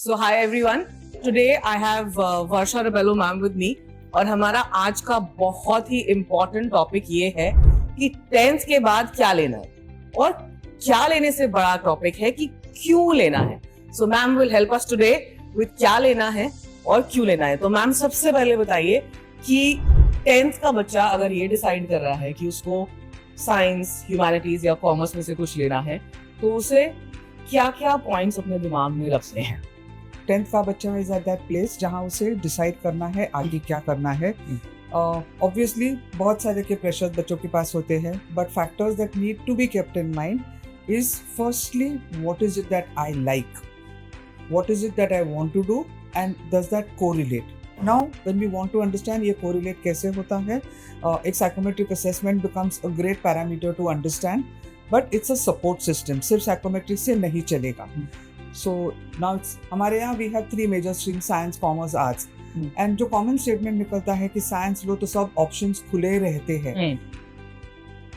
So hi everyone. Today I have Varsha Rebello ma'am with me और हमारा आज का बहुत ही इम्पोर्टेंट टॉपिक ये है कि 10th के बाद क्या लेना है और क्या लेने से बड़ा टॉपिक है कि क्यों लेना है. So ma'am will help us today with क्या लेना है और क्यों लेना है. तो मैम सबसे पहले बताइए कि 10th का बच्चा अगर ये डिसाइड कर रहा है कि उसको साइंस, ह्यूमैनिटीज या कॉमर्स में से कुछ लेना है तो उसे क्या क्या पॉइंट्स अपने दिमाग में रखने हैं. 10th का बच्चा इज एट दैट प्लेस जहाँ उसे डिसाइड करना है आगे क्या करना है. ऑब्वियसली बहुत सारे के प्रेशर बच्चों के पास होते हैं, but factors that need to be kept in mind is firstly what is it that I like, what is it that I want to do and does that correlate. Now when we want to understand ये correlate कैसे होता है, एक psychometric assessment becomes a great parameter to understand, but it's a support system. सिर्फ psychometric से नहीं चलेगा. So now हमारे यहाँ we have 3 major streams: science, commerce, arts. And जो common statement निकलता है कि साइंस लो तो सब ऑप्शंस खुले रहते हैं,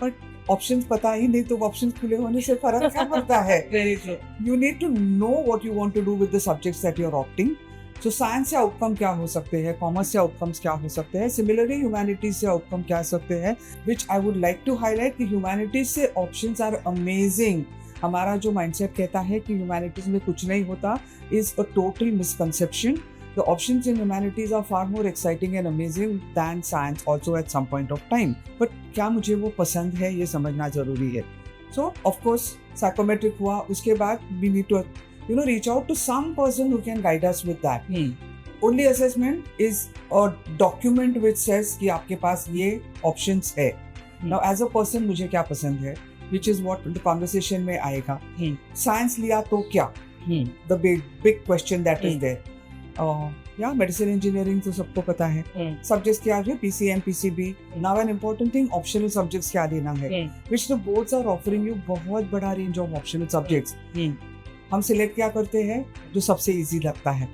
बट ऑप्शंस पता ही नहीं तो ऑप्शंस खुले होने से फर्क क्या पड़ता है. Very true. You need to know what you want to do with the subjects that you are opting. So science से आउटकम क्या हो सकते हैं, कॉमर्स से आउटकम्स क्या हो सकते हैं, सिमिलरली ह्यूमैनिटीज से आउटकम क्या हो सकते हैं. Which I would like to highlight कि ह्यूमैनिटीज से ऑप्शंस आर अमेजिंग. हमारा जो माइंडसेट कहता है कि ह्यूमैनिटीज में कुछ नहीं होता is a total misconception. The options in humanities are far more exciting and amazing than science also at some point of time. But क्या मुझे वो पसंद है ये समझना जरूरी है. So of course psychometric हुआ, उसके बाद we need to reach out to some person who can guide us with that. Only assessment is a document which says कि आपके पास ये options है. Now as a person मुझे क्या पसंद है, which is what the conversation में आएगा. Science लिया तो क्या? The big question that is there. या मेडिसिन इंजीनियरिंग तो सबको पता है. सब्जेक्ट्स क्या है, PCM, PCB. Now an important thing, optional subjects क्या लेना है, which the boards are offering you बहुत बड़ा रेंज ऑफ ऑप्शनल सब्जेक्ट्स. हम सिलेक्ट क्या करते हैं, जो सबसे इजी लगता है.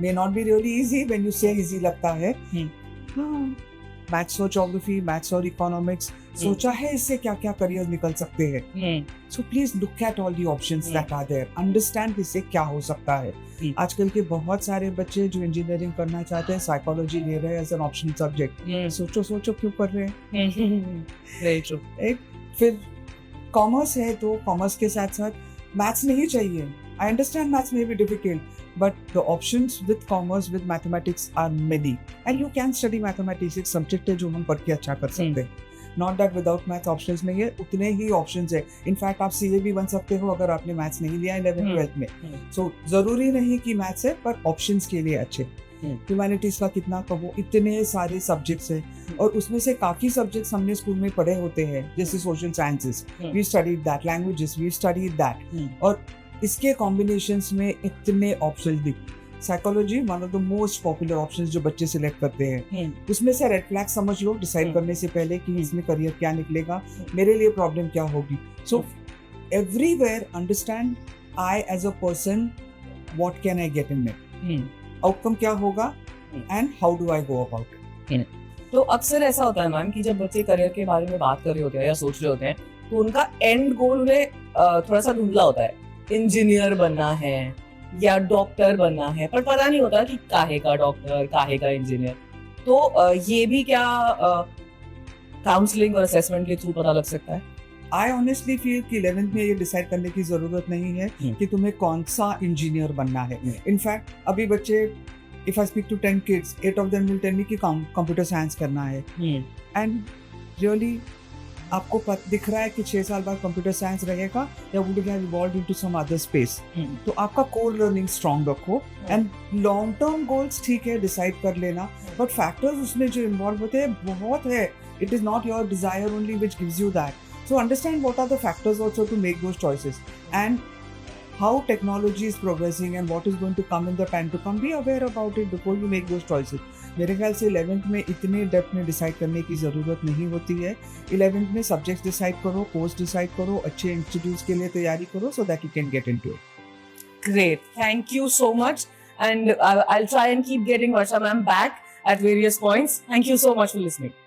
May not be really easy when you say easy लगता है. मैथ्स और ज्योग्राफी, मैथ्स और इकोनॉमिक्स, सोचा है इससे क्या क्या करियर निकल सकते हैं. So please look at all the options that are there, understand इससे क्या हो सकता है. आजकल के बहुत सारे बच्चे जो इंजीनियरिंग करना चाहते हैं साइकोलॉजी ले रहे हैं एज एन ऑप्शनल सब्जेक्ट. सोचो क्यों कर रहे हैं. फिर कॉमर्स है तो कॉमर्स के साथ साथ मैथ्स नहीं चाहिए. I understand maths may be difficult, but the options with commerce, with mathematics are many, and you can study mathematics. एक सब्जेक्ट है जो हम पढ़ के अच्छा कर सकते हैं. Not that without maths options नहीं है, उतने ही options है. इनफैक्ट आप CA भी बन सकते हो अगर आपने मैथ्स नहीं लिया 11th-12th में. So जरूरी नहीं कि मैथ्स है, पर ऑप्शंस के लिए अच्छे. ह्यूमैनिटीज का कितना कहो, इतने सारे सब्जेक्ट्स हैं और उसमें से काफी सब्जेक्ट्स हमने स्कूल में पढ़े होते हैं, जैसे social sciences, we studied that, languages we studied that. और इसके कॉम्बिनेशंस में इतने ऑप्शंस दिख. Psychology one of the most popular options जो बच्चे सिलेक्ट करते हैं. उसमें से रेड फ्लैग समझ लो डिसाइड करने से पहले कि इसमें करियर क्या निकलेगा, मेरे लिए प्रॉब्लम क्या होगी. So everywhere understand I as a person what can I get in it, outcome क्या होगा and how do I go about it. तो अक्सर ऐसा होता है मैम कि जब बच्चे करियर के बारे में बात कर रहे होते हैं या सोच रहे होते हैं तो उनका एंड गोल उन्हें थोड़ा सा धुंधला होता है. इंजीनियर बनना है या डॉक्टर बनना है, पर पता नहीं होता कि काहे का डॉक्टर, काहे का इंजीनियर. तो ये भी क्या काउंसलिंग और असेसमेंट के थ्रू पता लग सकता है? आई ऑनेस्टली फील कि 11th में ये डिसाइड करने की जरूरत नहीं है कि तुम्हें कौन सा इंजीनियर बनना है. इनफैक्ट अभी बच्चे, if I speak to 10 kids, 8 of them will tell me कि कंप्यूटर साइंस करना है. एंड रियली आपको दिख रहा है कि 6 साल बाद कंप्यूटर साइंस रहेगा या would have evolved into some other space. तो आपका कोर लर्निंग स्ट्रांग रखो एंड लॉन्ग टर्म गोल्स ठीक है डिसाइड कर लेना, बट फैक्टर्स उसमें जो इन्वॉल्व होते हैं बहुत है. It is not your desire only which gives you that. So understand what are the factors also to make those choices and how technology is progressing and what is going to come in the time to come. Be aware about it before you make those choices. मेरे ख्याल से 11th में इतने depth में decide करने की ज़रूरत नहीं होती है. 11th में सब्जेक्ट्स डिसाइड करो, कोर्स डिसाइड करो, अच्छे इंस्टीट्यूट्स के लिए तैयारी करो so that you can get into it. Great. Thank you so much. And I'll try and keep getting Varsha ma'am back at various points. Thank you so much for listening.